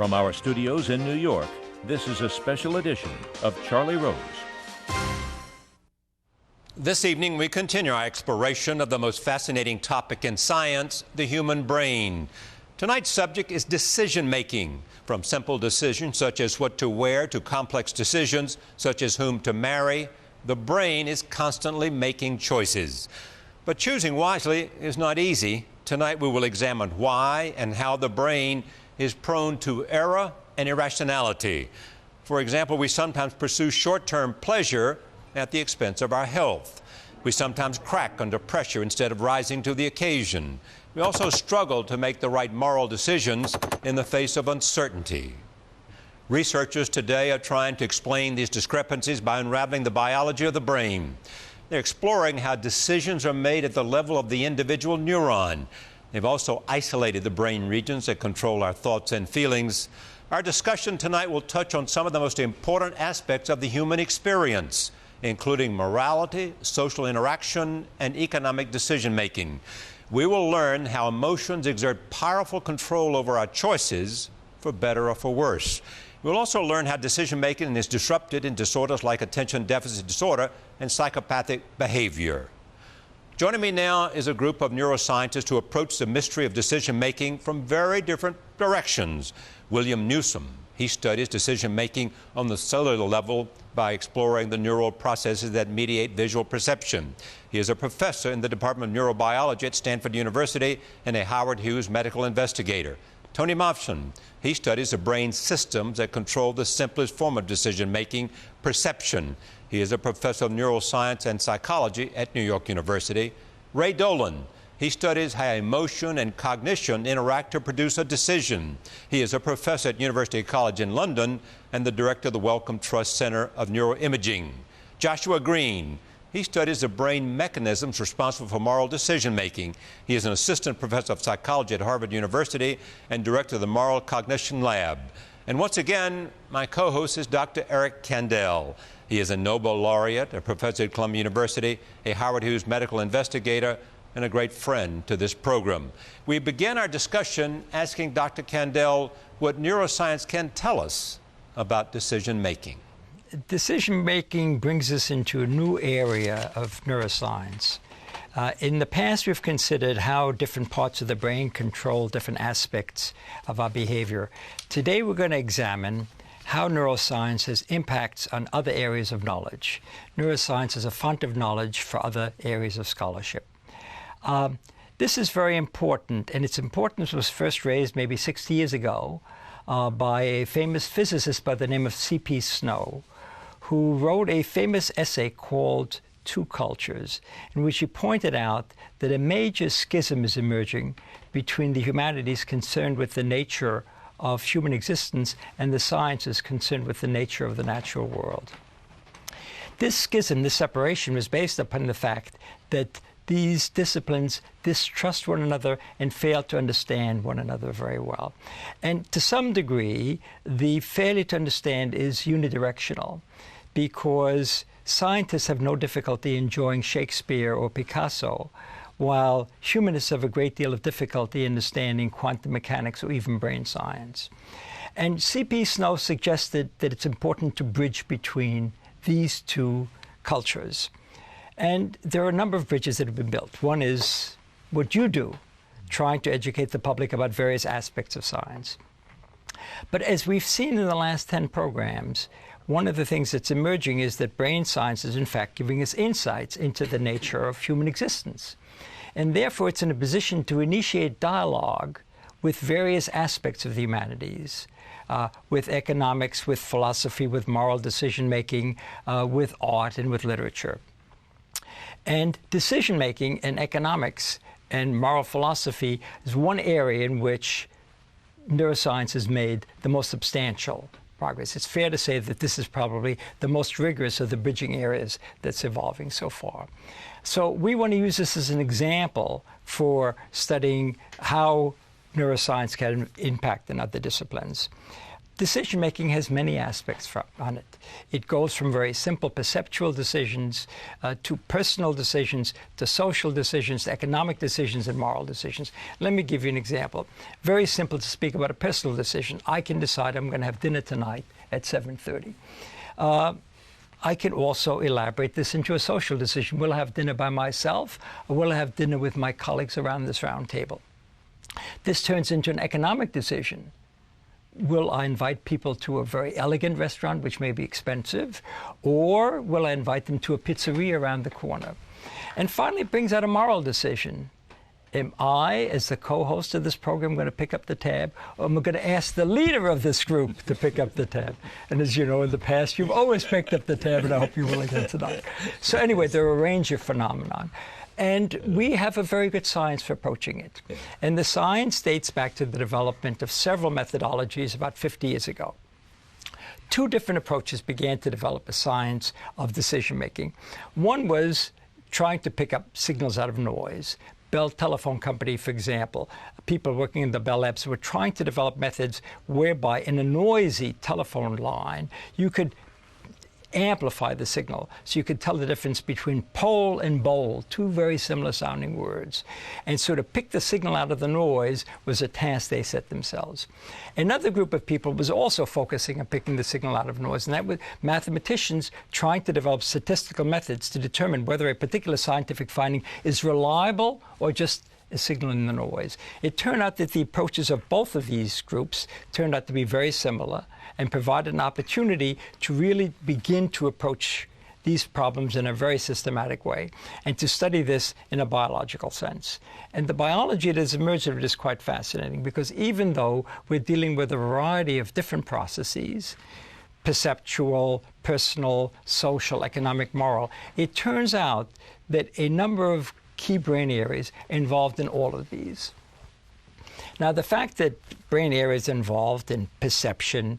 From our studios in New York, this is a special edition of Charlie Rose. This evening, we continue our exploration of the most fascinating topic in science, the human brain. Tonight's subject is decision-making. From simple decisions such as what to wear to complex decisions such as whom to marry, the brain is constantly making choices. But choosing wisely is not easy. Tonight, we will examine why and how the brain is prone to error and irrationality. For example, we sometimes pursue short-term pleasure at the expense of our health. We sometimes crack under pressure instead of rising to the occasion. We also struggle to make the right moral decisions in the face of uncertainty. Researchers today are trying to explain these discrepancies by unraveling the biology of the brain. They're exploring how decisions are made at the level of the individual neuron. They've also isolated the brain regions that control our thoughts and feelings. Our discussion tonight will touch on some of the most important aspects of the human experience, including morality, social interaction, and economic decision-making. We will learn how emotions exert powerful control over our choices, for better or for worse. We'll also learn how decision-making is disrupted in disorders like attention deficit disorder and psychopathic behavior. Joining me now is a group of neuroscientists who approach the mystery of decision-making from very different directions. William Newsom, he studies decision-making on the cellular level by exploring the neural processes that mediate visual perception. He is a professor in the Department of Neurobiology at Stanford University and a Howard Hughes medical investigator. Tony Mofson, he studies the brain systems that control the simplest form of decision-making, perception. He is a professor of neuroscience and psychology at New York University. Ray Dolan, he studies how emotion and cognition interact to produce a decision. He is a professor at University College in London and the director of the Wellcome Trust Center of Neuroimaging. Joshua Green, he studies the brain mechanisms responsible for moral decision-making. He is an assistant professor of psychology at Harvard University and director of the Moral Cognition Lab. And once again, my co-host is Dr. Eric Kandel. He is a Nobel laureate, a professor at Columbia University, a Howard Hughes medical investigator, and a great friend to this program. We begin our discussion asking Dr. Kandel what neuroscience can tell us about decision-making. Decision-making brings us into a new area of neuroscience. In the past, we've considered how different parts of the brain control different aspects of our behavior. Today, we're going to examine how neuroscience has impacts on other areas of knowledge. Neuroscience is a font of knowledge for other areas of scholarship. This is very important, and its importance was first raised maybe 60 years ago by a famous physicist by the name of C.P. Snow, who wrote a famous essay called Two Cultures, in which he pointed out that a major schism is emerging between the humanities concerned with the nature of human existence and the sciences concerned with the nature of the natural world. This schism, this separation, was based upon the fact that these disciplines distrust one another and fail to understand one another very well. And to some degree, the failure to understand is unidirectional, because scientists have no difficulty enjoying Shakespeare or Picasso, while humanists have a great deal of difficulty understanding quantum mechanics or even brain science. And C.P. Snow suggested that it's important to bridge between these two cultures. And there are a number of bridges that have been built. One is what you do, trying to educate the public about various aspects of science. But as we've seen in the last 10 programs, one of the things that's emerging is that brain science is in fact giving us insights into the nature of human existence. And therefore, it's in a position to initiate dialogue with various aspects of the humanities, with economics, with philosophy, with moral decision-making, with art, and with literature. And decision-making in economics and moral philosophy is one area in which neuroscience has made the most substantial progress. It's fair to say that this is probably the most rigorous of the bridging areas that's evolving so far. So we want to use this as an example for studying how neuroscience can impact in other disciplines. Decision-making has many aspects on it. It goes from very simple perceptual decisions to personal decisions, to social decisions, to economic decisions, and moral decisions. Let me give you an example. Very simple to speak about a personal decision. I can decide I'm going to have dinner tonight at 7:30. I can also elaborate this into a social decision. Will I have dinner by myself, or will I have dinner with my colleagues around this round table? This turns into an economic decision. Will I invite people to a very elegant restaurant, which may be expensive, or will I invite them to a pizzeria around the corner? And finally, it brings out a moral decision. Am I, as the co-host of this program, going to pick up the tab, or am I going to ask the leader of this group to pick up the tab? And as you know, in the past, you've always picked up the tab, and I hope you will again tonight. So anyway, there are a range of phenomena. And we have a very good science for approaching it. And the science dates back to the development of several methodologies about 50 years ago. Two different approaches began to develop a science of decision-making. One was trying to pick up signals out of noise. Bell Telephone Company, for example, people working in the Bell Labs were trying to develop methods whereby in a noisy telephone line, you could amplify the signal so you could tell the difference between pole and bowl, two very similar sounding words. And so to pick the signal out of the noise was a task they set themselves. Another group of people was also focusing on picking the signal out of noise, and that was mathematicians trying to develop statistical methods to determine whether a particular scientific finding is reliable or just a signal in the noise. It turned out that the approaches of both of these groups turned out to be very similar and provided an opportunity to really begin to approach these problems in a very systematic way and to study this in a biological sense. And the biology that has emerged of it is quite fascinating, because even though we're dealing with a variety of different processes, perceptual, personal, social, economic, moral, it turns out that a number of key brain areas involved in all of these. Now, the fact that brain areas involved in perception,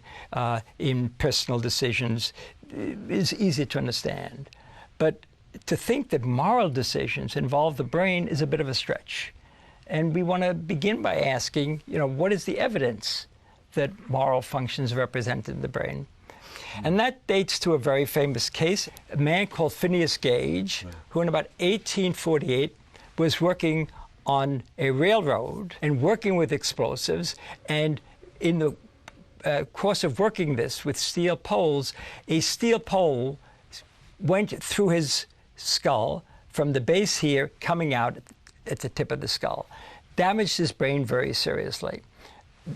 in personal decisions, is easy to understand. But to think that moral decisions involve the brain is a bit of a stretch. And we want to begin by asking, what is the evidence that moral functions are represented in the brain? And that dates to a very famous case, a man called Phineas Gage, who in about 1848 was working on a railroad and working with explosives, and in the course of working this with steel poles, a steel pole went through his skull from the base here, coming out at the tip of the skull, damaged his brain very seriously.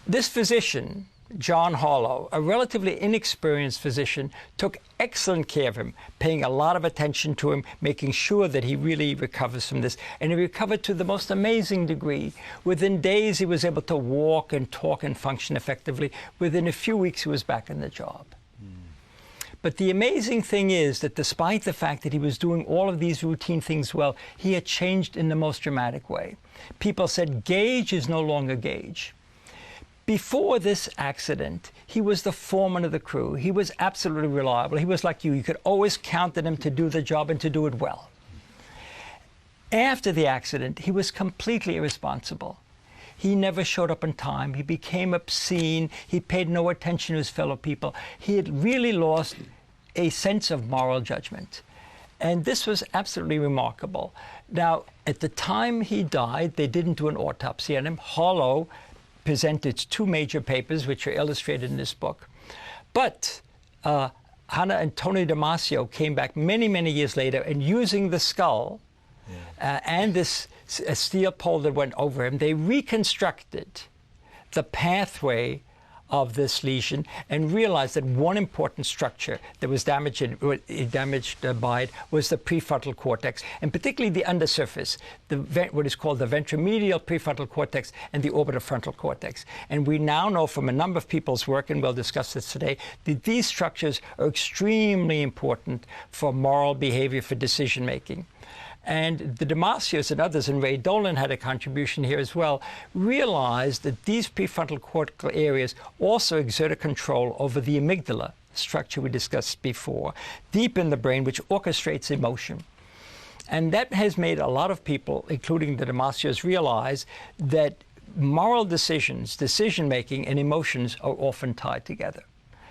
This physician, John Harlow, a relatively inexperienced physician, took excellent care of him, paying a lot of attention to him, making sure that he really recovers from this. And he recovered to the most amazing degree. Within days, he was able to walk and talk and function effectively. Within a few weeks, he was back in the job. But the amazing thing is that despite the fact that he was doing all of these routine things well, he had changed in the most dramatic way. People said, Gage is no longer Gage. Before this accident, he was the foreman of the crew. He was absolutely reliable. He was like you. You could always count on him to do the job and to do it well. After the accident, he was completely irresponsible. He never showed up on time. He became obscene. He paid no attention to his fellow people. He had really lost a sense of moral judgment. And this was absolutely remarkable. Now, at the time he died, they didn't do an autopsy on him. Harlow presented two major papers, which are illustrated in this book. But Hannah and Tony Damasio came back many, many years later, and using the skull and this steel pole that went over him, they reconstructed the pathway of this lesion and realized that one important structure that was damaged by it was the prefrontal cortex, and particularly the undersurface, what is called the ventromedial prefrontal cortex and the orbitofrontal cortex. And we now know from a number of people's work, and we'll discuss this today, that these structures are extremely important for moral behavior, for decision making. And the Damasios and others, and Ray Dolan had a contribution here as well, realized that these prefrontal cortical areas also exert a control over the amygdala, structure we discussed before, deep in the brain, which orchestrates emotion. And that has made a lot of people, including the Damasios, realize that moral decisions, decision-making, and emotions are often tied together,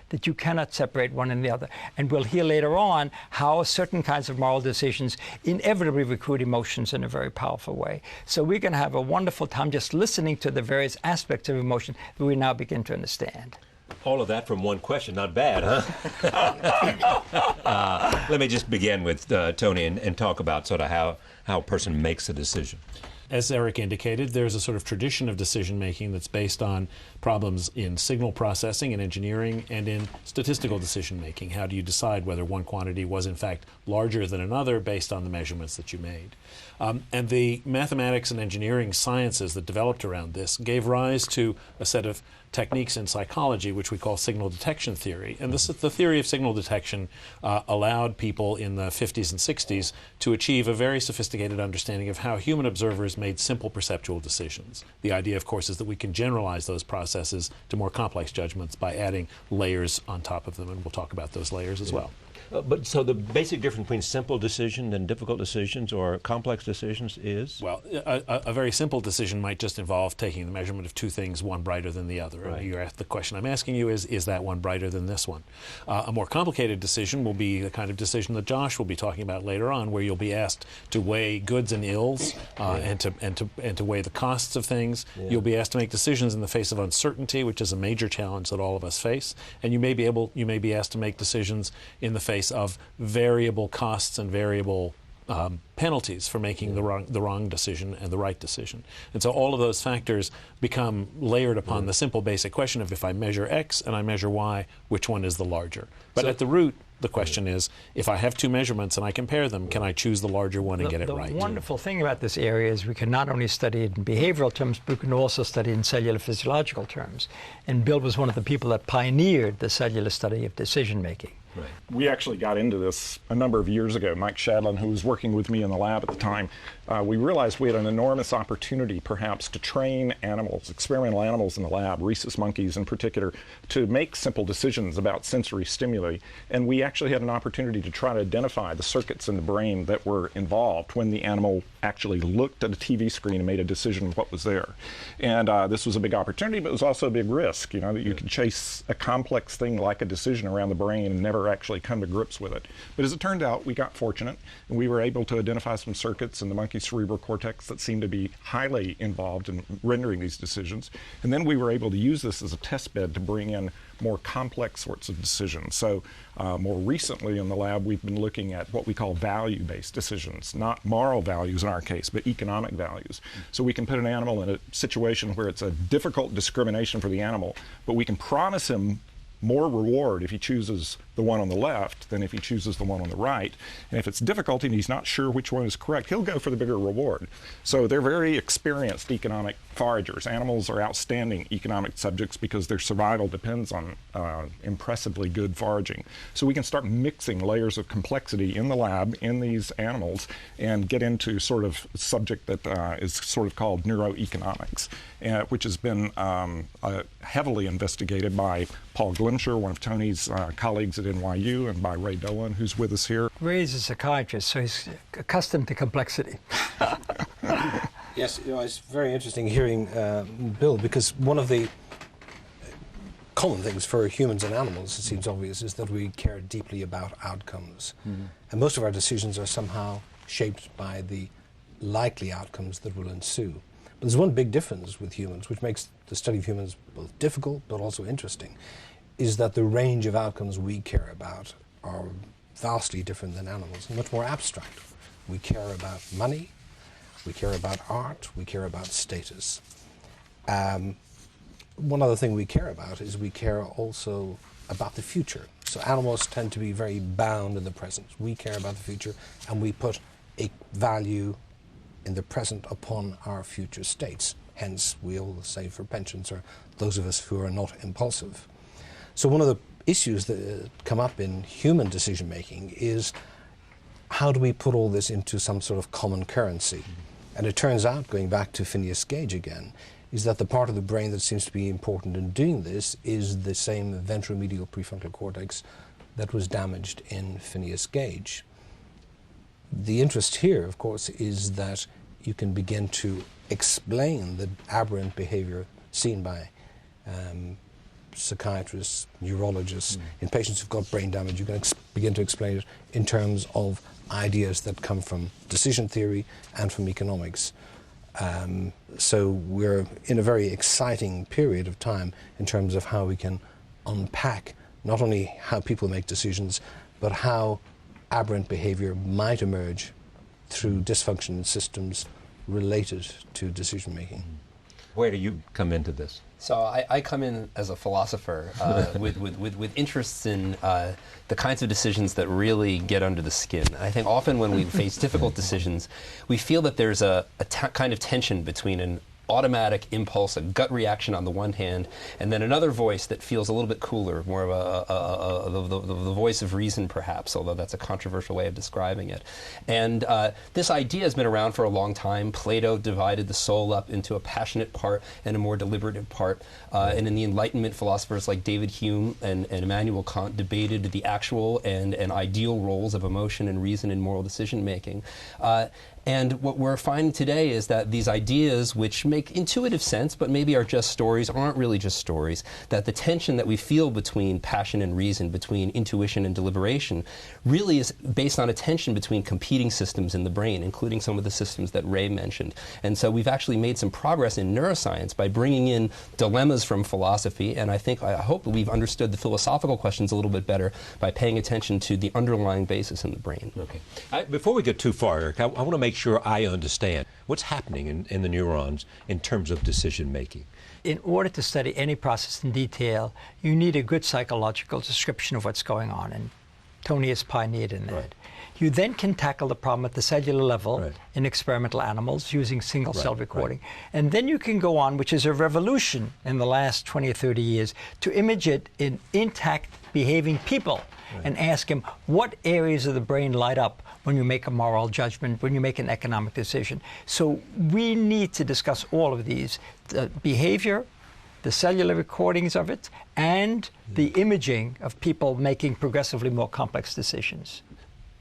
that you cannot separate one and the other. And we'll hear later on how certain kinds of moral decisions inevitably recruit emotions in a very powerful way. So we're going to have a wonderful time just listening to the various aspects of emotion that we now begin to understand. All of that from one question. Not bad, huh? Let me just begin with Tony and talk about sort of how a person makes a decision. As Eric indicated, there's a sort of tradition of decision-making that's based on problems in signal processing and engineering and in statistical decision-making. How do you decide whether one quantity was in fact larger than another based on the measurements that you made? And the mathematics and engineering sciences that developed around this gave rise to a set of techniques in psychology which we call signal detection theory. And this is the theory of signal detection allowed people in the 50s and 60s to achieve a very sophisticated understanding of how human observers made simple perceptual decisions. The idea, of course, is that we can generalize those processes to more complex judgments by adding layers on top of them, and we'll talk about those layers as well. But so the basic difference between simple decisions and difficult decisions or complex decisions is? Well, a very simple decision might just involve taking the measurement of two things, one brighter than the other. Right. You ask the question I'm asking you is that one brighter than this one? A more complicated decision will be the kind of decision that Josh will be talking about later on, where you'll be asked to weigh goods and ills and to weigh the costs of things. Yeah. You'll be asked to make decisions in the face of uncertainty, which is a major challenge that all of us face, and you may be asked to make decisions in the face of variable costs and variable penalties for making the wrong decision and the right decision. And so all of those factors become layered upon the simple basic question of if I measure X and I measure Y, which one is the larger? But so, at the root, the question is, if I have two measurements and I compare them, can I choose the larger one and get it right? The wonderful thing about this area is we can not only study it in behavioral terms, but we can also study it in cellular physiological terms. And Bill was one of the people that pioneered the cellular study of decision-making. Right. We actually got into this a number of years ago. Mike Shadlin, who was working with me in the lab at the time, we realized we had an enormous opportunity perhaps to train animals, experimental animals in the lab, rhesus monkeys in particular, to make simple decisions about sensory stimuli. And we actually had an opportunity to try to identify the circuits in the brain that were involved when the animal actually looked at a TV screen and made a decision of what was there. And this was a big opportunity, but it was also a big risk, you know, that you could chase a complex thing like a decision around the brain and never actually come to grips with it. But as it turned out, we got fortunate, and we were able to identify some circuits in the monkey cerebral cortex that seemed to be highly involved in rendering these decisions. And then we were able to use this as a test bed to bring in more complex sorts of decisions. So more recently in the lab, we've been looking at what we call value-based decisions, not moral values in our case, but economic values. So we can put an animal in a situation where it's a difficult discrimination for the animal, but we can promise him more reward if he chooses the one on the left than if he chooses the one on the right. And if it's difficult and he's not sure which one is correct, he'll go for the bigger reward. So they're very experienced economic foragers. Animals are outstanding economic subjects because their survival depends on impressively good foraging. So we can start mixing layers of complexity in the lab in these animals and get into sort of a subject that is sort of called neuroeconomics, which has been heavily investigated by Paul Glimcher, one of Tony's colleagues at NYU, and by Ray Dolan, who's with us here. Ray is a psychiatrist, so he's accustomed to complexity. Yes, you know, it's very interesting hearing Bill, because one of the common things for humans and animals, it seems obvious, is that we care deeply about outcomes. Mm-hmm. And most of our decisions are somehow shaped by the likely outcomes that will ensue. But there's one big difference with humans, which makes the study of humans both difficult but also interesting, is that the range of outcomes we care about are vastly different than animals, and much more abstract. We care about money, we care about art, we care about status. One other thing we care about is we care also about the future. So animals tend to be very bound in the present. We care about the future, and we put a value in the present upon our future states. Hence, we'll save for pensions, or those of us who are not impulsive. So one of the issues that come up in human decision-making is how do we put all this into some sort of common currency? And it turns out, going back to Phineas Gage again, is that the part of the brain that seems to be important in doing this is the same ventromedial prefrontal cortex that was damaged in Phineas Gage. The interest here, of course, is that you can begin to explain the aberrant behavior seen by psychiatrists, neurologists, in patients who've got brain damage. You can begin to explain it in terms of ideas that come from decision theory and from economics. So we're in a very exciting period of time in terms of how we can unpack not only how people make decisions, but how aberrant behavior might emerge through dysfunction in systems related to decision making. Where do you come into this? So I come in as a philosopher with interests in the kinds of decisions that really get under the skin. I think often when we face difficult decisions, we feel that there's a kind of tension between an automatic impulse, a gut reaction on the one hand, and then another voice that feels a little bit cooler, more of the voice of reason perhaps, although that's a controversial way of describing it. And this idea has been around for a long time. Plato divided the soul up into a passionate part and a more deliberative part. And in the Enlightenment, philosophers like David Hume and Immanuel Kant debated the actual and ideal roles of emotion and reason in moral decision making. And what we're finding today is that these ideas, which make intuitive sense, but maybe are just stories, aren't really just stories, that the tension that we feel between passion and reason, between intuition and deliberation, really is based on a tension between competing systems in the brain, including some of the systems that Ray mentioned. And so we've actually made some progress in neuroscience by bringing in dilemmas from philosophy, and I hope that we've understood the philosophical questions a little bit better by paying attention to the underlying basis in the brain. Okay. Before we get too far, Eric, I want to make sure I understand what's happening in the neurons in terms of decision making. In order to study any process in detail, you need a good psychological description of what's going on, and Tony has pioneered in that. Right. You then can tackle the problem at the cellular level Right. in experimental animals using single-cell Right, recording. right. And then you can go on, which is a revolution in the last 20 or 30 years, to image it in intact behaving people and ask them what areas of the brain light up when you make a moral judgment, when you make an economic decision. So we need to discuss all of these, the behavior, the cellular recordings of it, and the imaging of people making progressively more complex decisions.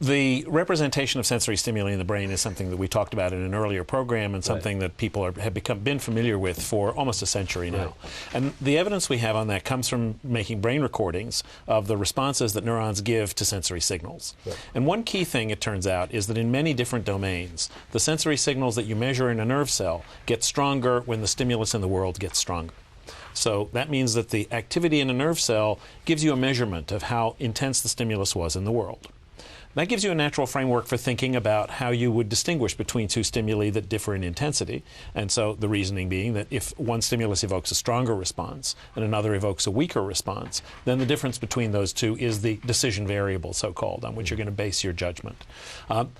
The representation of sensory stimuli in the brain is something that we talked about in an earlier program and something that people have been familiar with for almost a century now. And the evidence we have on that comes from making brain recordings of the responses that neurons give to sensory signals. And one key thing, it turns out, is that in many different domains, the sensory signals that you measure in a nerve cell get stronger when the stimulus in the world gets stronger. So that means that the activity in a nerve cell gives you a measurement of how intense the stimulus was in the world. That gives you a natural framework for thinking about how you would distinguish between two stimuli that differ in intensity. And so the reasoning being that if one stimulus evokes a stronger response and another evokes a weaker response, then the difference between those two is the decision variable, so-called, on which you're going to base your judgment.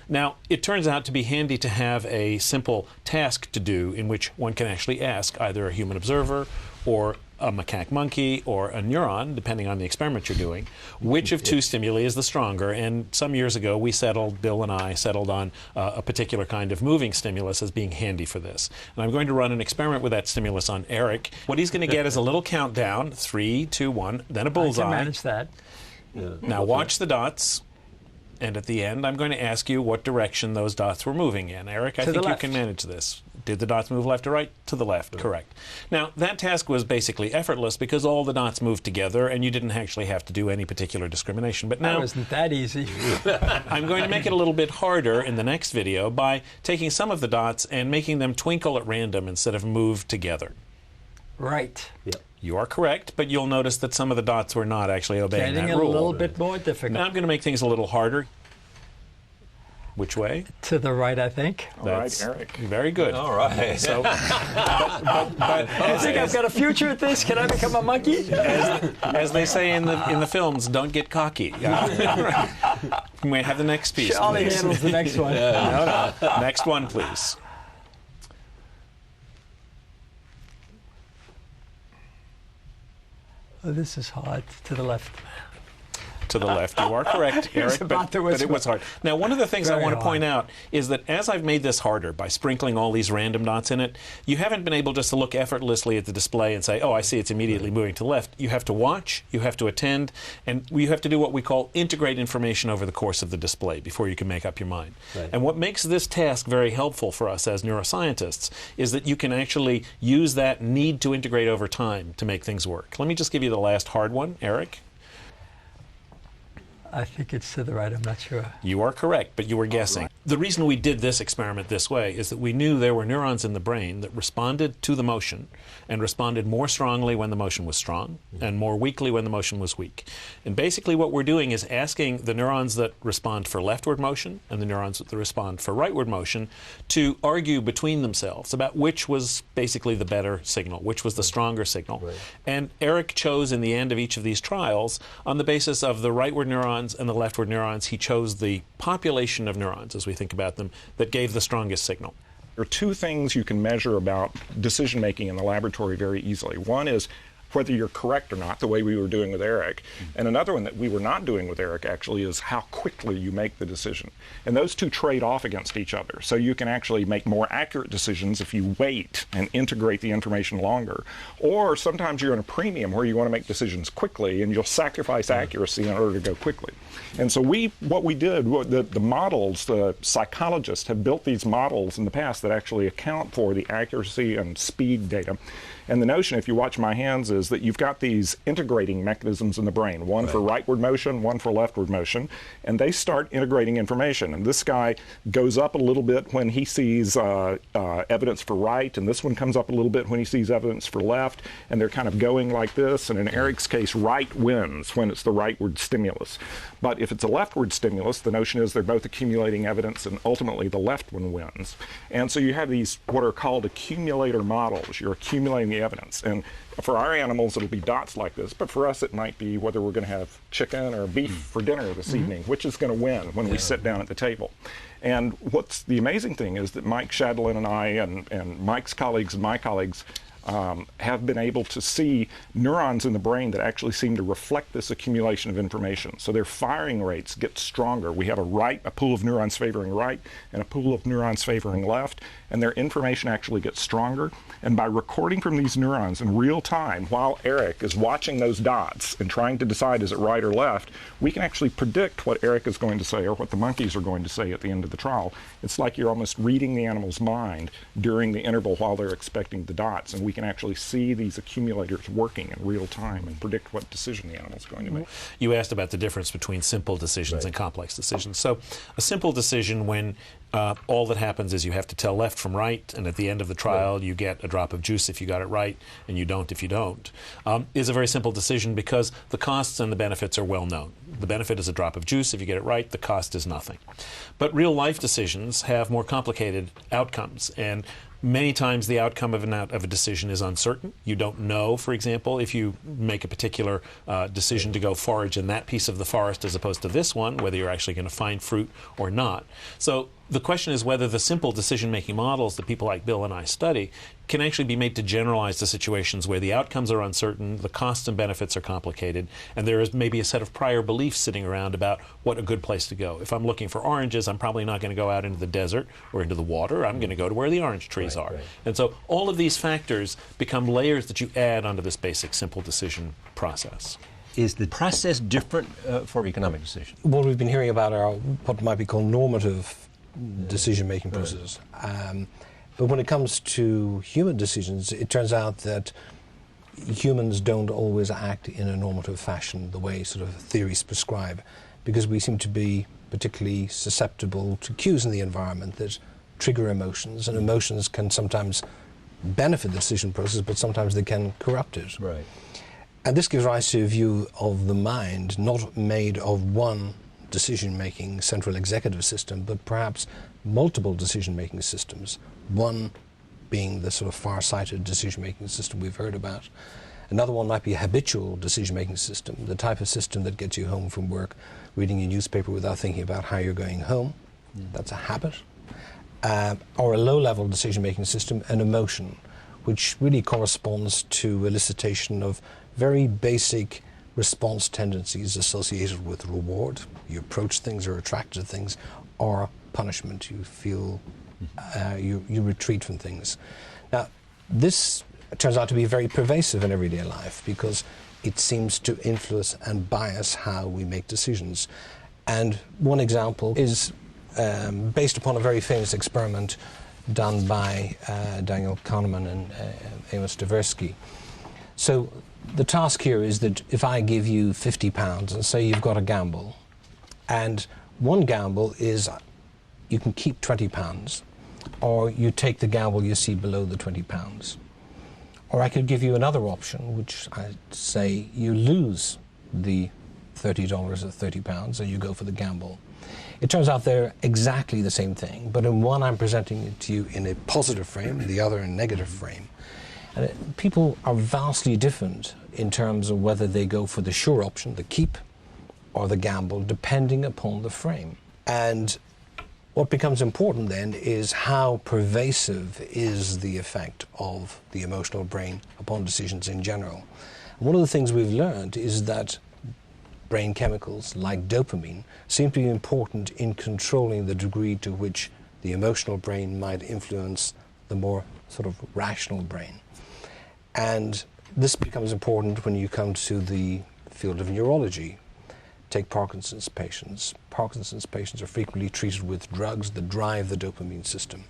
Now, it turns out to be handy to have a simple task to do in which one can actually ask either a human observer or a macaque monkey or a neuron, depending on the experiment you're doing, which of two stimuli is the stronger. And some years ago, Bill and I settled on a particular kind of moving stimulus as being handy for this. And I'm going to run an experiment with that stimulus on Eric. What he's going to get is a little countdown, 3, 2, 1, then a bullseye. I can manage that. Now watch the dots. And at the end, I'm going to ask you what direction those dots were moving in. Eric, I think you can manage this. Did the dots move left or right? To the left, correct. Now, that task was basically effortless because all the dots moved together and you didn't actually have to do any particular discrimination. But now, that wasn't that easy. I'm going to make it a little bit harder in the next video by taking some of the dots and making them twinkle at random instead of move together. Right. Yep. You are correct, but you'll notice that some of the dots were not actually obeying that rule. Getting a little bit more difficult. Now I'm going to make things a little harder. Which way? To the right, I think. All right, Eric. Very good. All right. So, I think I've got a future at this. Can I become a monkey? As they say in the films, don't get cocky. You may have the next piece. Charlie handles the next one. No. Next one, please. Oh, this is hard. To the left. to the left. You are correct, Eric, but it was hard. Now, one of the things I want to point out is that as I've made this harder by sprinkling all these random dots in it, you haven't been able just to look effortlessly at the display and say, oh, I see it's immediately moving to the left. You have to watch, you have to attend, and you have to do what we call integrate information over the course of the display before you can make up your mind. Right. And what makes this task very helpful for us as neuroscientists is that you can actually use that need to integrate over time to make things work. Let me just give you the last hard one, Eric. I think it's to the right, I'm not sure. You are correct, but you were guessing. Right. The reason we did this experiment this way is that we knew there were neurons in the brain that responded to the motion and responded more strongly when the motion was strong and more weakly when the motion was weak. And basically what we're doing is asking the neurons that respond for leftward motion and the neurons that respond for rightward motion to argue between themselves about which was basically the better signal, which was the stronger signal. Right. And Eric chose in the end of each of these trials, on the basis of the rightward neurons and the leftward neurons, he chose the population of neurons, as we think about them, that gave the strongest signal. There are two things you can measure about decision making in the laboratory very easily. One is whether you're correct or not, the way we were doing with Eric. And another one that we were not doing with Eric actually is how quickly you make the decision. And those two trade off against each other. So you can actually make more accurate decisions if you wait and integrate the information longer. Or sometimes you're in a premium where you want to make decisions quickly and you'll sacrifice accuracy in order to go quickly. And so what we did, the models, the psychologists have built these models in the past that actually account for the accuracy and speed data. And the notion, if you watch my hands, is that you've got these integrating mechanisms in the brain, one for rightward motion, one for leftward motion, and they start integrating information. And this guy goes up a little bit when he sees evidence for right, and this one comes up a little bit when he sees evidence for left, and they're kind of going like this. And in Eric's case, right wins when it's the rightward stimulus. But if it's a leftward stimulus, the notion is they're both accumulating evidence, and ultimately the left one wins. And so you have these what are called accumulator models. You're accumulating the evidence. And for our animals, it'll be dots like this, but for us, it might be whether we're going to have chicken or beef for dinner this evening, which is going to win when we sit down at the table. And what's the amazing thing is that Mike Shadlin and I and Mike's colleagues and my colleagues have been able to see neurons in the brain that actually seem to reflect this accumulation of information. So their firing rates get stronger. We have a pool of neurons favoring right and a pool of neurons favoring left, and their information actually gets stronger. And by recording from these neurons in real time, while Eric is watching those dots and trying to decide is it right or left, we can actually predict what Eric is going to say or what the monkeys are going to say at the end of the trial. It's like you're almost reading the animal's mind during the interval while they're expecting the dots, and we can actually see these accumulators working in real time and predict what decision the animal is going to make. You asked about the difference between simple decisions and complex decisions. So a simple decision when all that happens is you have to tell left from right, and at the end of the trial you get a drop of juice if you got it right, and you don't if you don't, is a very simple decision because the costs and the benefits are well known. The benefit is a drop of juice if you get it right, the cost is nothing. But real life decisions have more complicated outcomes, and many times the outcome of a decision is uncertain. You don't know, for example, if you make a particular decision to go forage in that piece of the forest as opposed to this one, whether you're actually going to find fruit or not. So the question is whether the simple decision-making models that people like Bill and I study can actually be made to generalize to situations where the outcomes are uncertain, the costs and benefits are complicated, and there is maybe a set of prior beliefs sitting around about what a good place to go. If I'm looking for oranges, I'm probably not going to go out into the desert or into the water. I'm going to go to where the orange trees are. Right. And so all of these factors become layers that you add onto this basic simple decision process. Is the process different for economic decisions? What we've been hearing about are what might be called normative decision-making processes. But when it comes to human decisions, it turns out that humans don't always act in a normative fashion, the way sort of theories prescribe, because we seem to be particularly susceptible to cues in the environment that trigger emotions, and emotions can sometimes benefit the decision process, but sometimes they can corrupt it. Right. And this gives rise to a view of the mind not made of one decision-making central executive system, but perhaps multiple decision-making systems, one being the sort of far-sighted decision-making system we've heard about. Another one might be a habitual decision-making system, the type of system that gets you home from work, reading your newspaper without thinking about how you're going home. That's a habit. Or a low-level decision-making system, an emotion, which really corresponds to elicitation of very basic response tendencies associated with reward. You approach things or are attracted to things, or punishment. You feel you retreat from things. Now, this turns out to be very pervasive in everyday life because it seems to influence and bias how we make decisions. And one example is based upon a very famous experiment done by Daniel Kahneman and Amos Tversky. So the task here is that if I give you £50 and say you've got a gamble, and one gamble is you can keep £20, or you take the gamble you see below the £20. Or I could give you another option, which I say you lose the $30 or £30 and you go for the gamble. It turns out they're exactly the same thing, but in one I'm presenting it to you in a positive frame, in the other in a negative frame. And people are vastly different in terms of whether they go for the sure option, the keep, or the gamble, depending upon the frame. And what becomes important then is how pervasive is the effect of the emotional brain upon decisions in general. And one of the things we've learned is that brain chemicals like dopamine seem to be important in controlling the degree to which the emotional brain might influence the more sort of rational brain. And this becomes important when you come to the field of neurology. Take Parkinson's patients. Parkinson's patients are frequently treated with drugs that drive the dopamine system.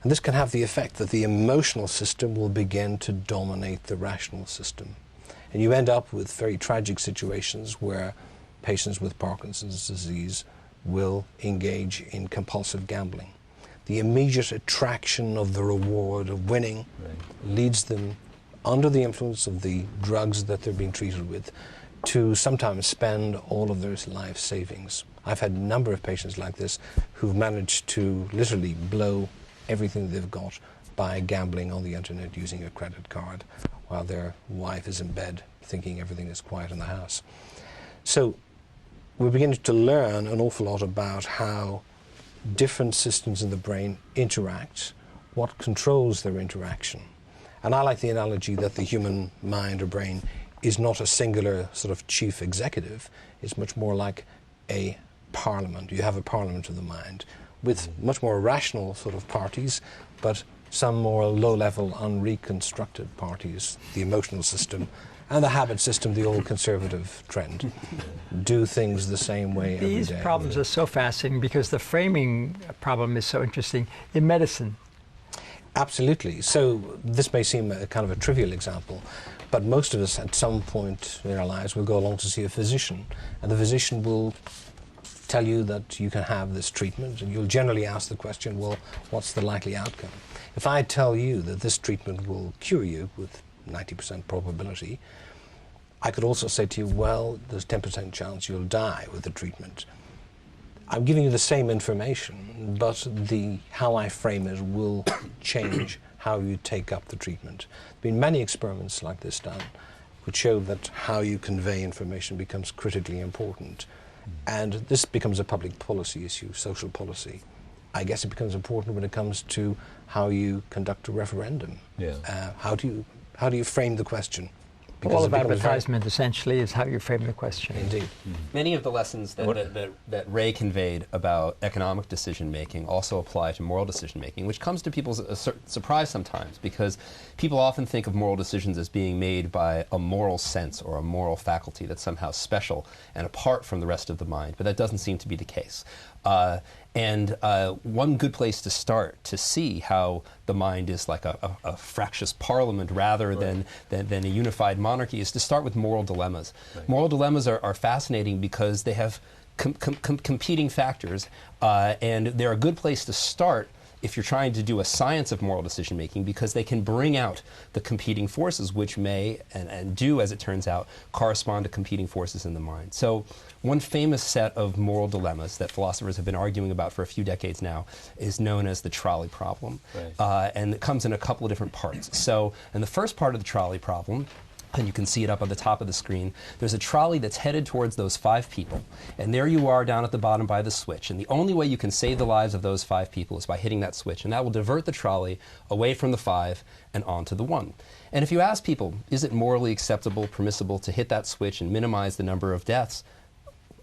And this can have the effect that the emotional system will begin to dominate the rational system. And you end up with very tragic situations where patients with Parkinson's disease will engage in compulsive gambling. The immediate attraction of the reward of winning leads them, under the influence of the drugs that they're being treated with, to sometimes spend all of their life savings. I've had a number of patients like this who've managed to literally blow everything they've got by gambling on the internet using a credit card while their wife is in bed thinking everything is quiet in the house. So we're beginning to learn an awful lot about how different systems in the brain interact, what controls their interaction. And I like the analogy that the human mind or brain is not a singular sort of chief executive. It's much more like a parliament. You have a parliament of the mind with much more rational sort of parties, but some more low-level, unreconstructed parties, the emotional system, and the habit system, the old conservative trend. Do things the same way every day. These problems are so fascinating because the framing problem is so interesting in medicine. Absolutely. So this may seem a kind of a trivial example, but most of us at some point in our lives will go along to see a physician, and the physician will tell you that you can have this treatment, and you'll generally ask the question, well, what's the likely outcome? If I tell you that this treatment will cure you with 90% probability, I could also say to you, well, there's 10% chance you'll die with the treatment. I'm giving you the same information, but how I frame it will change how you take up the treatment. There have been many experiments like this done which show that how you convey information becomes critically important. And this becomes a public policy issue, social policy. I guess it becomes important when it comes to how you conduct a referendum. Yeah. How do you frame the question? Because All about advertisement, essentially, is how you frame the question. Indeed. Many of the lessons that Ray conveyed about economic decision-making also apply to moral decision-making, which comes to people's surprise sometimes, because people often think of moral decisions as being made by a moral sense or a moral faculty that's somehow special and apart from the rest of the mind, but that doesn't seem to be the case. And one good place to start to see how the mind is like a fractious parliament rather than a unified monarchy is to start with moral dilemmas. Right. Moral dilemmas are fascinating because they have competing factors, and they're a good place to start if you're trying to do a science of moral decision-making, because they can bring out the competing forces which may, and do, as it turns out, correspond to competing forces in the mind. So one famous set of moral dilemmas that philosophers have been arguing about for a few decades now is known as the trolley problem. Right. And it comes in a couple of different parts. So in the first part of the trolley problem, and you can see it up on the top of the screen, there's a trolley that's headed towards those 5 people. And there you are down at the bottom by the switch. And the only way you can save the lives of those 5 people is by hitting that switch. And that will divert the trolley away from the 5 and onto the 1. And if you ask people, is it morally acceptable, permissible to hit that switch and minimize the number of deaths?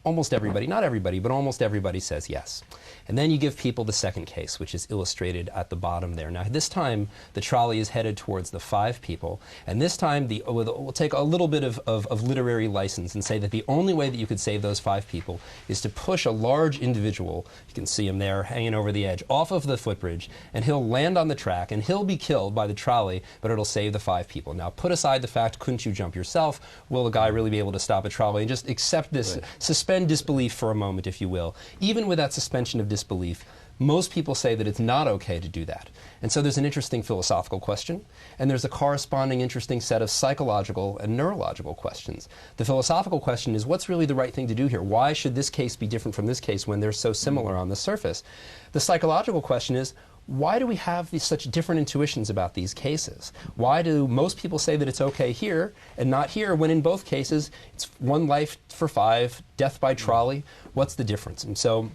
Almost everybody, not everybody, but almost everybody says yes. And then you give people the second case, which is illustrated at the bottom there. Now, this time, the trolley is headed towards the 5 people. And this time, we'll take a little bit of literary license and say that the only way that you could save those 5 people is to push a large individual, you can see him there hanging over the edge, off of the footbridge, and he'll land on the track, and he'll be killed by the trolley, but it'll save the 5 people. Now, put aside the fact, couldn't you jump yourself? Will the guy really be able to stop a trolley? And just accept this, suspend disbelief for a moment, if you will. Even with that suspension of disbelief, most people say that it's not okay to do that. And so there's an interesting philosophical question, and there's a corresponding interesting set of psychological and neurological questions. The philosophical question is, what's really the right thing to do here? Why should this case be different from this case when they're so similar on the surface? The psychological question is, why do we have such different intuitions about these cases? Why do most people say that it's okay here and not here, when in both cases it's 1 life for 5, death by trolley? What's the difference? And so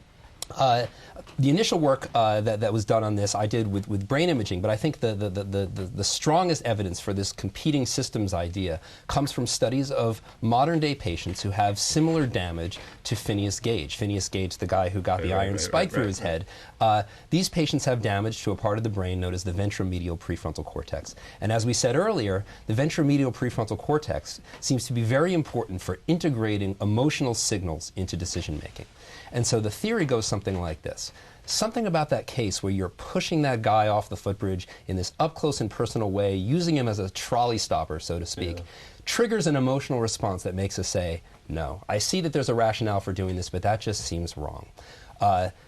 the initial work that was done on this I did with brain imaging, but I think the strongest evidence for this competing systems idea comes from studies of modern-day patients who have similar damage to Phineas Gage. Phineas Gage, the guy who got the iron spike through his head. These patients have damage to a part of the brain known as the ventromedial prefrontal cortex. And as we said earlier, the ventromedial prefrontal cortex seems to be very important for integrating emotional signals into decision-making. And so the theory goes something like this. Something about that case where you're pushing that guy off the footbridge in this up-close and personal way, using him as a trolley stopper, so to speak, triggers an emotional response that makes us say, no, I see that there's a rationale for doing this, but that just seems wrong.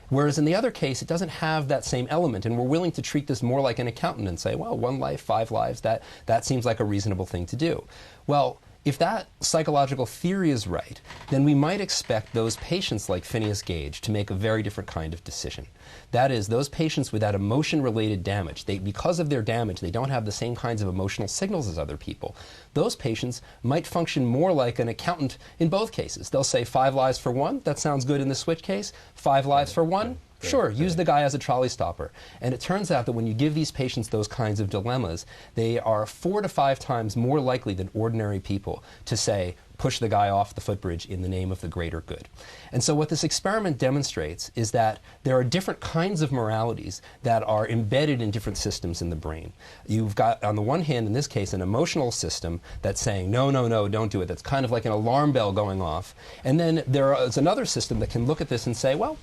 Whereas in the other case, it doesn't have that same element, and we're willing to treat this more like an accountant and say, well, 1 life, 5 lives, that seems like a reasonable thing to do. Well, if that psychological theory is right, then we might expect those patients like Phineas Gage to make a very different kind of decision. That is, those patients with that emotion-related damage, because of their damage, they don't have the same kinds of emotional signals as other people. Those patients might function more like an accountant in both cases. They'll say 5 lives for 1, that sounds good in the switch case, 5 lives for 1, sure, use the guy as a trolley stopper. And it turns out that when you give these patients those kinds of dilemmas, they are 4 to 5 times more likely than ordinary people to say, push the guy off the footbridge in the name of the greater good. And so what this experiment demonstrates is that there are different kinds of moralities that are embedded in different systems in the brain. You've got, on the one hand, in this case, an emotional system that's saying, no, no, no, don't do it. That's kind of like an alarm bell going off. And then there is another system that can look at this and say, well,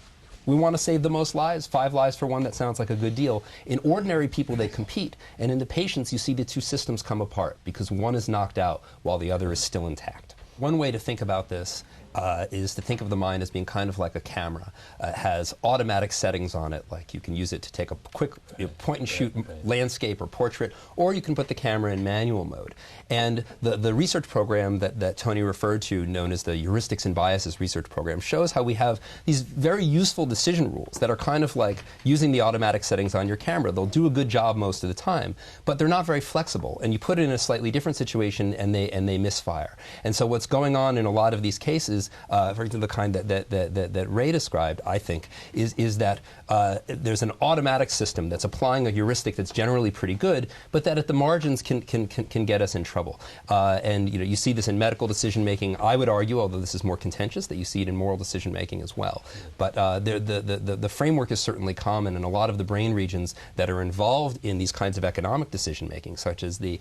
we want to save the most lives, 5 lives for 1, that sounds like a good deal. In ordinary people, they compete. And in the patients, you see the 2 systems come apart because one is knocked out while the other is still intact. One way to think about this is to think of the mind as being kind of like a camera. It has automatic settings on it, like you can use it to take a quick point-and-shoot landscape or portrait, or you can put the camera in manual mode. And the research program that Tony referred to, known as the Heuristics and Biases Research Program, shows how we have these very useful decision rules that are kind of like using the automatic settings on your camera. They'll do a good job most of the time, but they're not very flexible. And you put it in a slightly different situation, and they misfire. And so what's going on in a lot of these cases, for example, the kind that Ray described, I think, is that there's an automatic system that's applying a heuristic that's generally pretty good, but that at the margins can get us in trouble. And you see this in medical decision making. I would argue, although this is more contentious, that you see it in moral decision making as well. But the framework is certainly common, and a lot of the brain regions that are involved in these kinds of economic decision making, such as the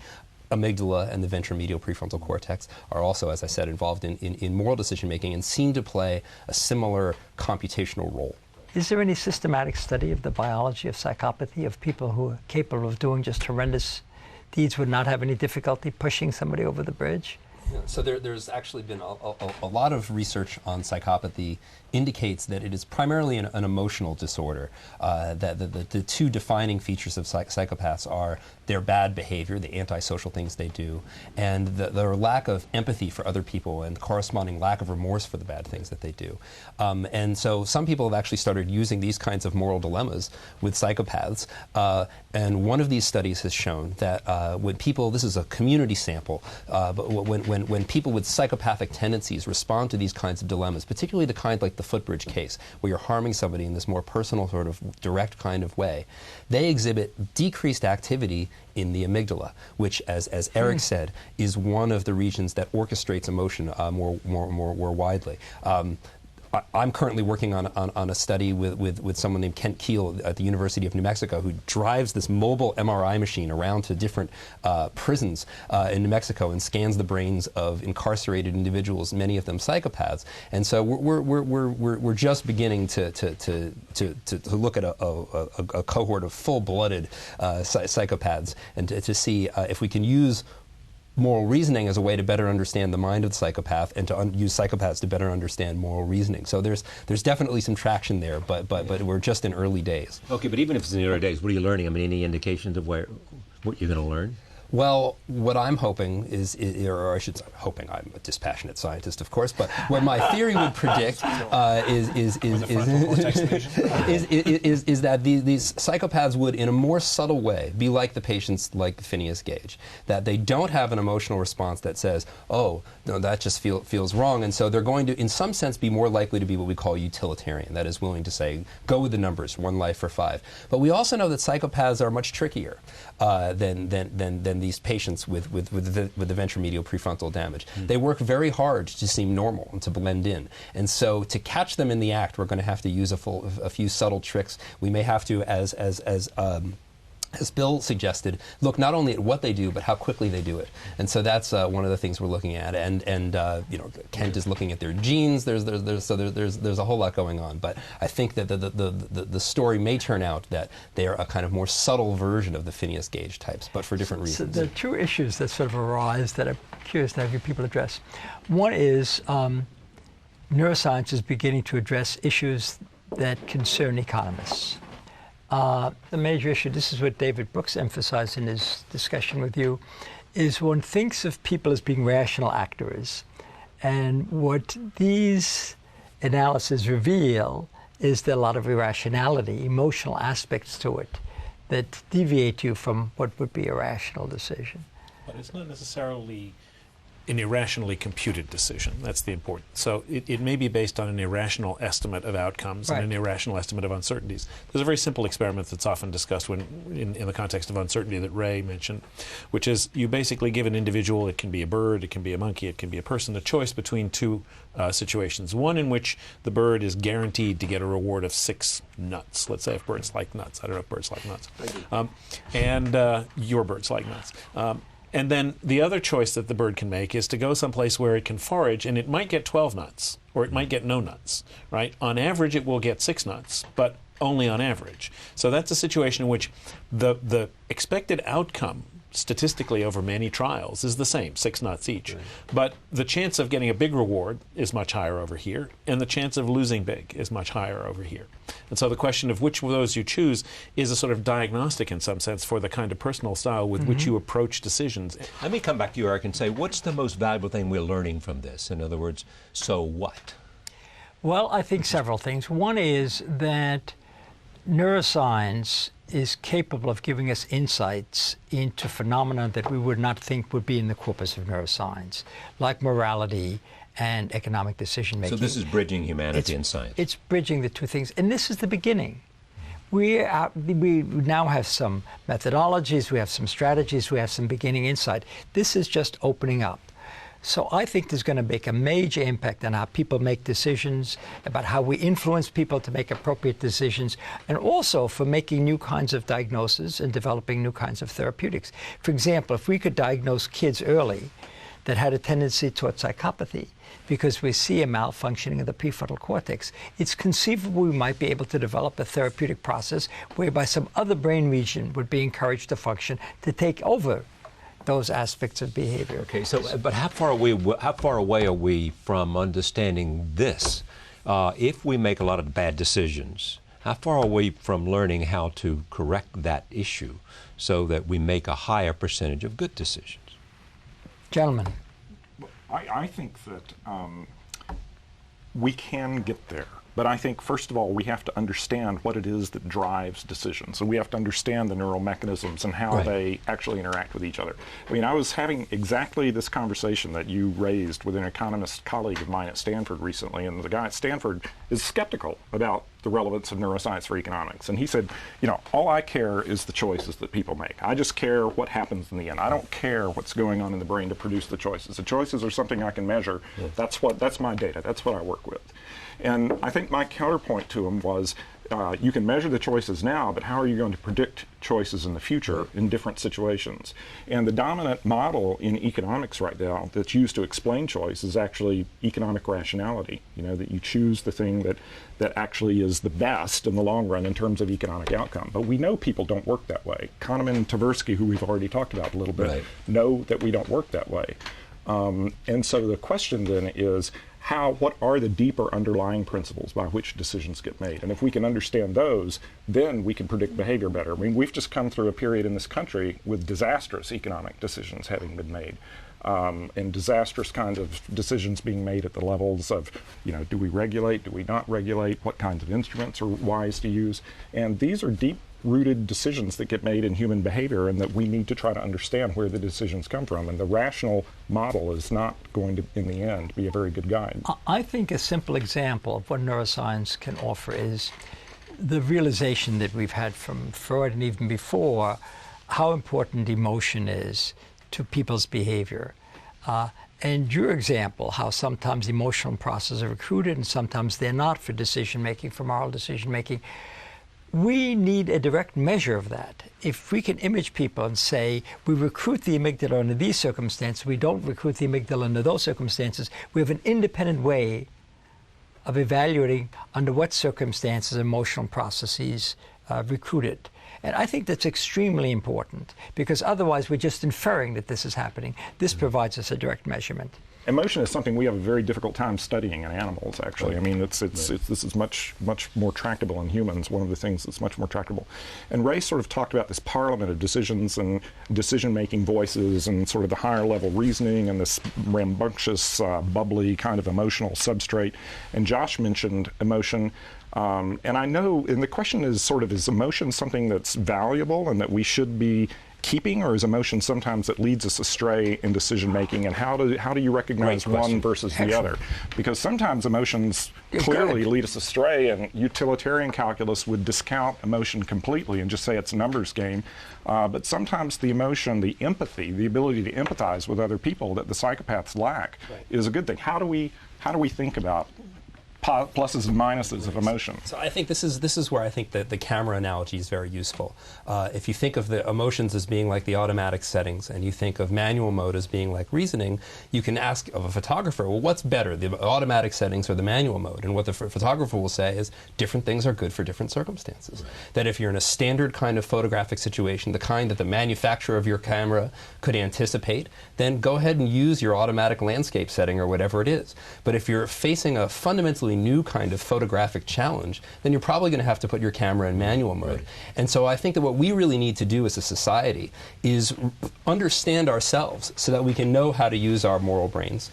amygdala and the ventromedial prefrontal cortex, are also, as I said, involved in moral decision-making and seem to play a similar computational role. Is there any systematic study of the biology of psychopathy, of people who are capable of doing just horrendous deeds would not have any difficulty pushing somebody over the bridge? So there's actually been a lot of research on psychopathy indicates that it is primarily an emotional disorder. That the two defining features of psychopaths are their bad behavior, the antisocial things they do, and their lack of empathy for other people and corresponding lack of remorse for the bad things that they do. And so some people have actually started using these kinds of moral dilemmas with psychopaths. And one of these studies has shown that when people, this is a community sample, but when people with psychopathic tendencies respond to these kinds of dilemmas, particularly the kind like the footbridge case, where you're harming somebody in this more personal sort of direct kind of way, they exhibit decreased activity in the amygdala, which, as Eric said, is one of the regions that orchestrates emotion more widely. I'm currently working on a study with someone named Kent Keel at the University of New Mexico, who drives this mobile MRI machine around to different prisons in New Mexico and scans the brains of incarcerated individuals, many of them psychopaths. And so we're just beginning to look at a cohort of full-blooded psychopaths and to see if we can use moral reasoning as a way to better understand the mind of the psychopath and to use psychopaths to better understand moral reasoning. So there's definitely some traction there, but we're just in early days. Okay, but even if it's in the early days, what are you learning? I mean, any indications of what you're going to learn? Well, what I'm hoping is, or I should say, hoping, I'm a dispassionate scientist, of course, but what my theory would predict is that these psychopaths would, in a more subtle way, be like the patients like Phineas Gage, that they don't have an emotional response that says, oh, no, that just feels wrong, and so they're going to, in some sense, be more likely to be what we call utilitarian, that is, willing to say, go with the numbers, 1 life for 5. But we also know that psychopaths are much trickier than these patients with the ventromedial prefrontal damage. They work very hard to seem normal and to blend in. And so to catch them in the act, we're going to have to use a few subtle tricks. We may have to, as Bill suggested, look not only at what they do, but how quickly they do it. And so that's one of the things we're looking at. And you know, Kent is looking at their genes. There's a whole lot going on. But I think that the story may turn out that they are a kind of more subtle version of the Phineas Gage types, but for different reasons. So there are two issues that sort of arise that I'm curious to have you people address. One is neuroscience is beginning to address issues that concern economists. The major issue, this is what David Brooks emphasized in his discussion with you, is one thinks of people as being rational actors. And what these analyses reveal is there are a lot of irrationality, emotional aspects to it that deviate you from what would be a rational decision. But it's not necessarily an irrationally computed decision. That's the important. So it may be based on an irrational estimate of outcomes and an irrational estimate of uncertainties. There's a very simple experiment that's often discussed when in the context of uncertainty that Ray mentioned, which is you basically give an individual, it can be a bird, it can be a monkey, it can be a person, a choice between two situations. One in which the bird is guaranteed to get a reward of 6 nuts. Let's say if birds like nuts. I don't know if birds like nuts. And your birds like nuts. And then the other choice that the bird can make is to go someplace where it can forage, and it might get 12 nuts, or it might get no nuts, right? On average, it will get 6 nuts, but only on average. So that's a situation in which the expected outcome statistically over many trials is the same, 6 nuts each. Right. But the chance of getting a big reward is much higher over here, and the chance of losing big is much higher over here. And so the question of which of those you choose is a sort of diagnostic in some sense for the kind of personal style with which you approach decisions. Let me come back to you, Eric, and say, what's the most valuable thing we're learning from this? In other words, so what? Well, I think several things. One is that neuroscience is capable of giving us insights into phenomena that we would not think would be in the corpus of neuroscience, like morality and economic decision-making. So this is bridging humanity and science. It's bridging the two things, and this is the beginning. We now have some methodologies, we have some strategies, we have some beginning insight. This is just opening up. So I think there's going to make a major impact on how people make decisions, about how we influence people to make appropriate decisions, and also for making new kinds of diagnoses and developing new kinds of therapeutics. For example, if we could diagnose kids early that had a tendency toward psychopathy because we see a malfunctioning of the prefrontal cortex, it's conceivable we might be able to develop a therapeutic process whereby some other brain region would be encouraged to function to take over those aspects of behavior. Okay, so but how far away are we from understanding this? If we make a lot of bad decisions, how far are we from learning how to correct that issue so that we make a higher percentage of good decisions? Gentlemen. I think that we can get there. But I think, first of all, we have to understand what it is that drives decisions. So we have to understand the neural mechanisms and how they actually interact with each other. I mean, I was having exactly this conversation that you raised with an economist colleague of mine at Stanford recently, and the guy at Stanford is skeptical about the relevance of neuroscience for economics. And he said, you know, all I care is the choices that people make. I just care what happens in the end. I don't care what's going on in the brain to produce the choices. The choices are something I can measure. Yes. That's my data. That's what I work with. And I think my counterpoint to him was, you can measure the choices now, but how are you going to predict choices in the future in different situations? And the dominant model in economics right now that's used to explain choice is actually economic rationality. You know, that you choose the thing that actually is the best in the long run in terms of economic outcome. But we know people don't work that way. Kahneman and Tversky, who we've already talked about a little bit, know that we don't work that way. And so the question then is, what are the deeper underlying principles by which decisions get made? And if we can understand those, then we can predict behavior better. I mean, we've just come through a period in this country with disastrous economic decisions having been made. And disastrous kinds of decisions being made at the levels of, you know, do we regulate, do we not regulate, what kinds of instruments are wise to use? And these are deep-rooted decisions that get made in human behavior, and that we need to try to understand where the decisions come from. And the rational model is not going to, in the end, be a very good guide. I think a simple example of what neuroscience can offer is the realization that we've had from Freud and even before, how important emotion is to people's behavior. And your example, how sometimes emotional processes are recruited and sometimes they're not for decision-making, for moral decision-making. We need a direct measure of that. If we can image people and say, we recruit the amygdala under these circumstances, we don't recruit the amygdala under those circumstances, we have an independent way of evaluating under what circumstances emotional processes recruited. And I think that's extremely important, because otherwise we're just inferring that this is happening. This provides us a direct measurement. Emotion is something we have a very difficult time studying in animals, actually. I mean, this is much more tractable in humans, one of the things that's much more tractable. And Ray sort of talked about this parliament of decisions and decision-making voices and sort of the higher level reasoning and this rambunctious, bubbly kind of emotional substrate. And Josh mentioned emotion. And I know, and the question is sort of, is emotion something that's valuable and that we should be keeping, or is emotion sometimes that leads us astray in decision making? And how do you recognize one versus the other? Because sometimes emotions clearly lead us astray, and utilitarian calculus would discount emotion completely and just say it's a numbers game. But sometimes the emotion, the empathy, the ability to empathize with other people that the psychopaths lack is a good thing. How do we think about pluses and minuses of emotion? So I think this is where I think that the camera analogy is very useful. If you think of the emotions as being like the automatic settings, and you think of manual mode as being like reasoning, you can ask of a photographer, well, what's better, the automatic settings or the manual mode? And what the photographer will say is different things are good for different circumstances. That if you're in a standard kind of photographic situation, the kind that the manufacturer of your camera could anticipate, then go ahead and use your automatic landscape setting or whatever it is. But if you're facing a fundamentally new kind of photographic challenge, then you're probably going to have to put your camera in manual mode. And so I think that what we really need to do as a society is understand ourselves so that we can know how to use our moral brains.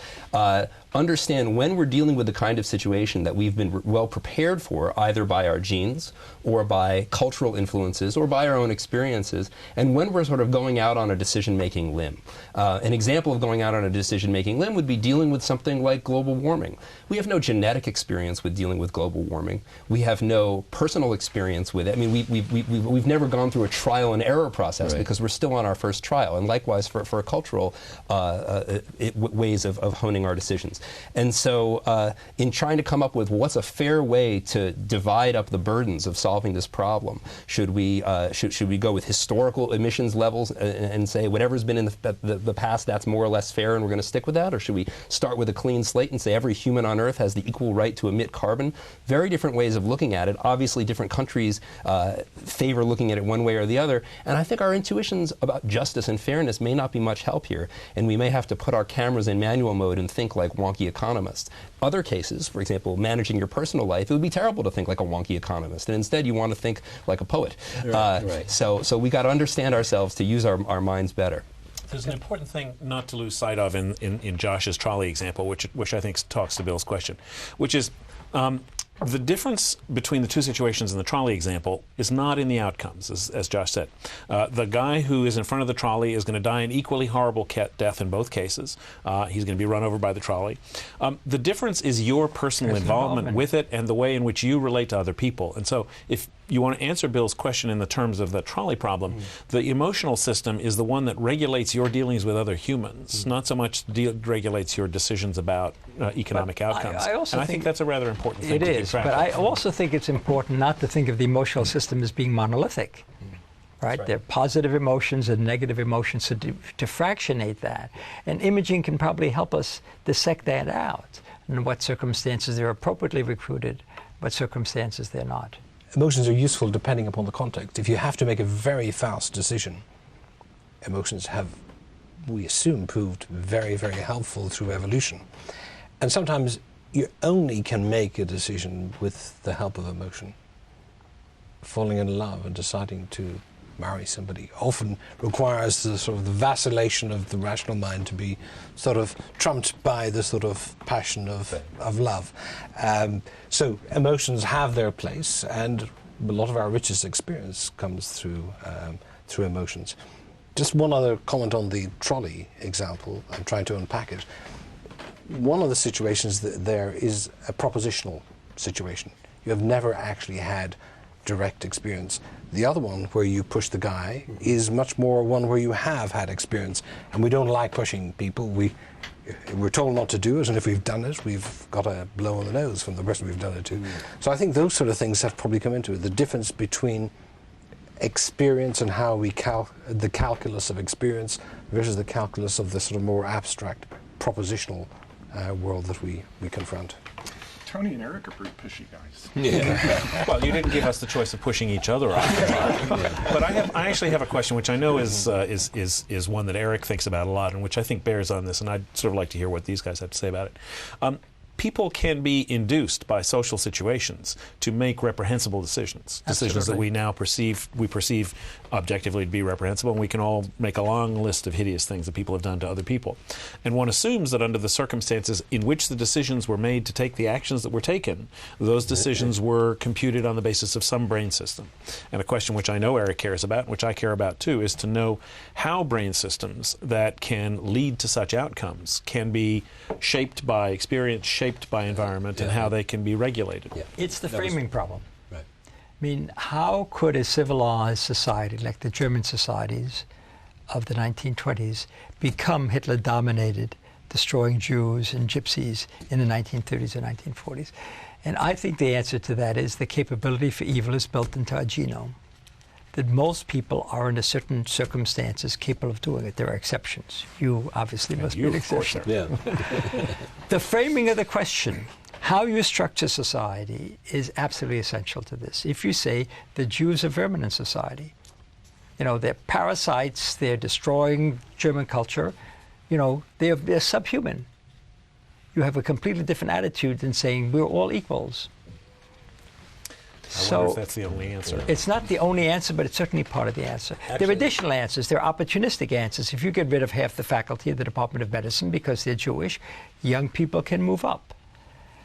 Understand when we're dealing with the kind of situation that we've been well prepared for, either by our genes or by cultural influences or by our own experiences, and when we're sort of going out on a decision-making limb. An example of going out on a decision-making limb would be dealing with something like global warming. We have no genetic experience with dealing with global warming. We have no personal experience with it. I mean, we've never gone through a trial and error process because we're still on our first trial, and likewise for cultural ways of honing our decisions. And so in trying to come up with what's a fair way to divide up the burdens of solving this problem, should we go with historical emissions levels and say whatever's been in the past, that's more or less fair and we're going to stick with that? Or should we start with a clean slate and say every human on Earth has the equal right to emit carbon? Very different ways of looking at it. Obviously, different countries favor looking at it one way or the other. And I think our intuitions about justice and fairness may not be much help here. And we may have to put our cameras in manual mode and think like wonky economists. Other cases, for example, managing your personal life, it would be terrible to think like a wonky economist. And instead, you want to think like a poet. Right. So we got to understand ourselves to use our minds better. There's an important thing not to lose sight of in Josh's trolley example, which I think talks to Bill's question, which is the difference between the two situations in the trolley example is not in the outcomes, as Josh said. The guy who is in front of the trolley is going to die an equally horrible death in both cases. He's going to be run over by the trolley. The difference is your personal involvement with it and the way in which you relate to other people. And so if you want to answer Bill's question in the terms of the trolley problem, the emotional system is the one that regulates your dealings with other humans, not so much regulates your decisions about economic outcomes. I think that's a rather important thing to keep track of. But I also think it's important not to think of the emotional system as being monolithic. Right? There are positive emotions and negative emotions, so to fractionate that. And imaging can probably help us dissect that out, and what circumstances they're appropriately recruited, what circumstances they're not. Emotions are useful depending upon the context. If you have to make a very fast decision, emotions have, we assume, proved very, very helpful through evolution. And sometimes you only can make a decision with the help of emotion. Falling in love and deciding to marry somebody often requires the sort of the vacillation of the rational mind to be sort of trumped by the sort of passion of love. So emotions have their place, and a lot of our richest experience comes through emotions. Just one other comment on the trolley example. I'm trying to unpack it. One of the situations there is a propositional situation. You have never actually had direct experience. The other one, where you push the guy, is much more one where you have had experience, and we don't like pushing people. We're told not to do it, and if we've done it, we've got a blow on the nose from the person we've done it to. So I think those sort of things have probably come into it. The difference between experience and how we the calculus of experience versus the calculus of the sort of more abstract propositional world that we confront. Tony and Eric are pretty pushy guys. Yeah. Well, you didn't give us the choice of pushing each other off the drive. But I actually have a question, which I know is one that Eric thinks about a lot, and which I think bears on this, and I'd sort of like to hear what these guys have to say about it. People can be induced by social situations to make reprehensible decisions, decisions that we now perceive objectively to be reprehensible, and we can all make a long list of hideous things that people have done to other people. And one assumes that under the circumstances in which the decisions were made to take the actions that were taken, those decisions were computed on the basis of some brain system. And a question which I know Eric cares about, and which I care about too, is to know how brain systems that can lead to such outcomes can be shaped by experience, shaped by environment, and how they can be regulated. Yeah. It's the framing problem. Right. I mean, how could a civilized society like the German societies of the 1920s become Hitler-dominated, destroying Jews and gypsies in the 1930s and 1940s? And I think the answer to that is the capability for evil is built into our genome. That most people are under certain circumstances capable of doing it. There are exceptions. You obviously must be an exception. Yeah. The framing of the question, how you structure society, is absolutely essential to this. If you say the Jews are vermin in society, you know, they're parasites, they're destroying German culture, you know, they're subhuman. You have a completely different attitude than saying we're all equals. I wonder if that's the only answer. It's not the only answer, but it's certainly part of the answer. There are additional answers. There are opportunistic answers. If you get rid of half the faculty of the Department of Medicine because they're Jewish, young people can move up.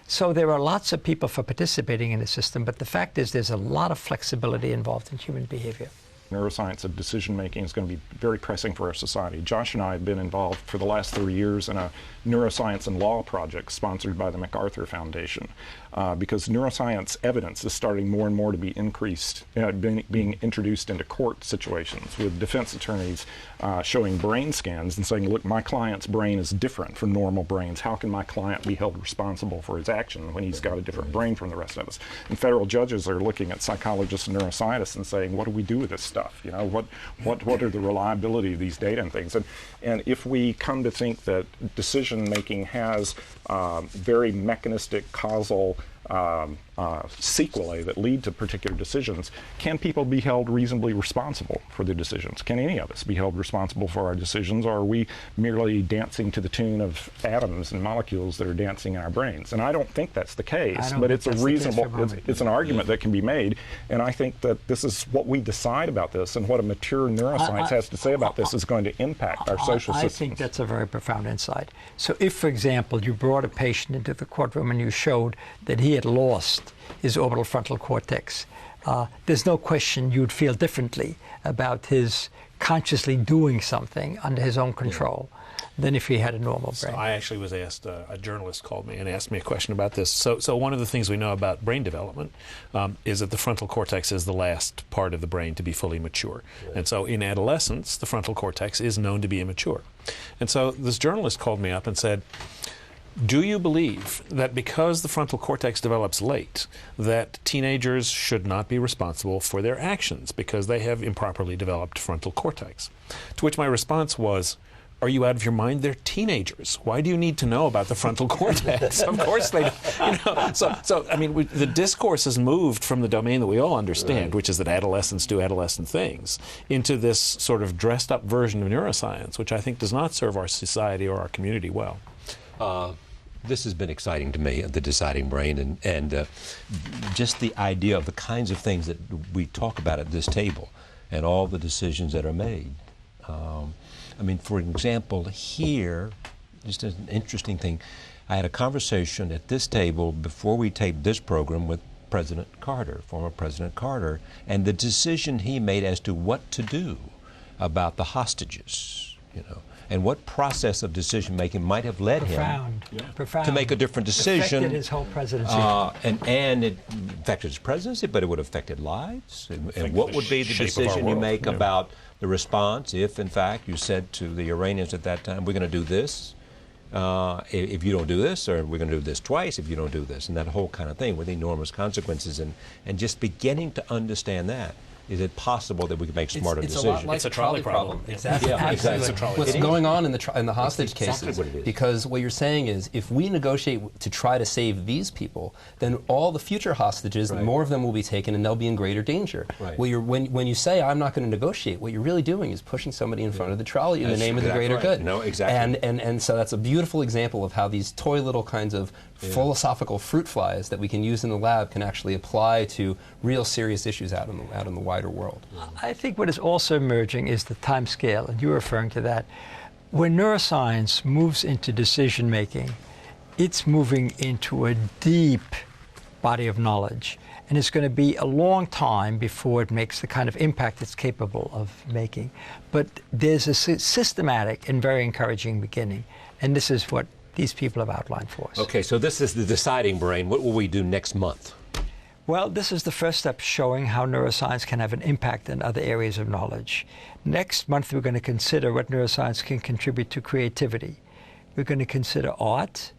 So there are lots of people for participating in the system, but the fact is there's a lot of flexibility involved in human behavior. neuroscience of decision making is going to be very pressing for our society. Josh and I have been involved for the last 3 years in a neuroscience and law project sponsored by the MacArthur Foundation, because neuroscience evidence is starting more and more to be being introduced into court situations with defense attorneys showing brain scans and saying, look, my client's brain is different from normal brains. How can my client be held responsible for his action when he's got a different brain from the rest of us? And federal judges are looking at psychologists and neuroscientists and saying, what do we do with this stuff? You know, what are the reliability of these data and things? And if we come to think that decision making has very mechanistic causal sequelae that lead to particular decisions, can people be held reasonably responsible for their decisions? Can any of us be held responsible for our decisions, or are we merely dancing to the tune of atoms and molecules that are dancing in our brains? And I don't think that's the case, but it's a reasonable, it's an argument that can be made, and I think that this is what we decide about this, and what a mature neuroscience has to say about this is going to impact our social systems. I think that's a very profound insight. So if, for example, you brought a patient into the courtroom and you showed that he had lost his orbital frontal cortex, there's no question you'd feel differently about his consciously doing something under his own control than if he had a normal brain. So I actually was asked, a journalist called me and asked me a question about this. So one of the things we know about brain development is that the frontal cortex is the last part of the brain to be fully mature. And so in adolescence, the frontal cortex is known to be immature. And so this journalist called me up and said, do you believe that because the frontal cortex develops late, that teenagers should not be responsible for their actions because they have improperly developed frontal cortex? To which my response was, are you out of your mind? They're teenagers. Why do you need to know about the frontal cortex? Of course they, you know. So I mean, the discourse has moved from the domain that we all understand, which is that adolescents do adolescent things, into this sort of dressed up version of neuroscience, which I think does not serve our society or our community well. This has been exciting to me, the deciding brain, and just the idea of the kinds of things that we talk about at this table and all the decisions that are made. I mean, for example, here, just an interesting thing, I had a conversation at this table before we taped this program with President Carter, former President Carter, and the decision he made as to what to do about the hostages, you know, and what process of decision-making might have led him to make a different decision. Affected his whole presidency. And it affected his presidency, but it would have affected lives. And what would be the decision you make about the response if, in fact, you said to the Iranians at that time, we're going to do this if you don't do this, or we're going to do this twice if you don't do this, and that whole kind of thing with enormous consequences, and just beginning to understand that. Is it possible that we could make smarter decisions? It's a lot like it's a trolley problem. Exactly. Yeah, exactly. It's a trolley What's problem. going on in the hostage exactly cases? what it is. Because what you're saying is, if we negotiate to try to save these people, then all the future hostages, more of them will be taken, and they'll be in greater danger. Right. Well, when you say I'm not going to negotiate, what you're really doing is pushing somebody in front of the trolley in the name of the greater good. No, exactly. And so that's a beautiful example of how these toy little kinds of philosophical fruit flies that we can use in the lab can actually apply to real serious issues out in the wider world. I think what is also emerging is the time scale, and you're referring to that. When neuroscience moves into decision making, it's moving into a deep body of knowledge, and it's going to be a long time before it makes the kind of impact it's capable of making. But there's a systematic and very encouraging beginning, and this is what these people have outlined for us. Okay, so this is the deciding brain. What will we do next month? Well, this is the first step showing how neuroscience can have an impact in other areas of knowledge. Next month, we're going to consider what neuroscience can contribute to creativity. We're going to consider art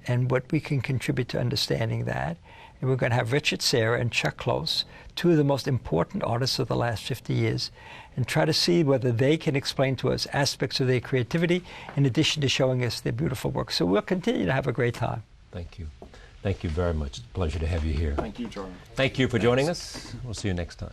and what we can contribute to understanding that. And we're going to have Richard Serra and Chuck Close, two of the most important artists of the last 50 years, and try to see whether they can explain to us aspects of their creativity in addition to showing us their beautiful work. So we'll continue to have a great time. Thank you. Thank you very much. It's a pleasure to have you here. Thank you, Charlie. Thank you for joining us. We'll see you next time.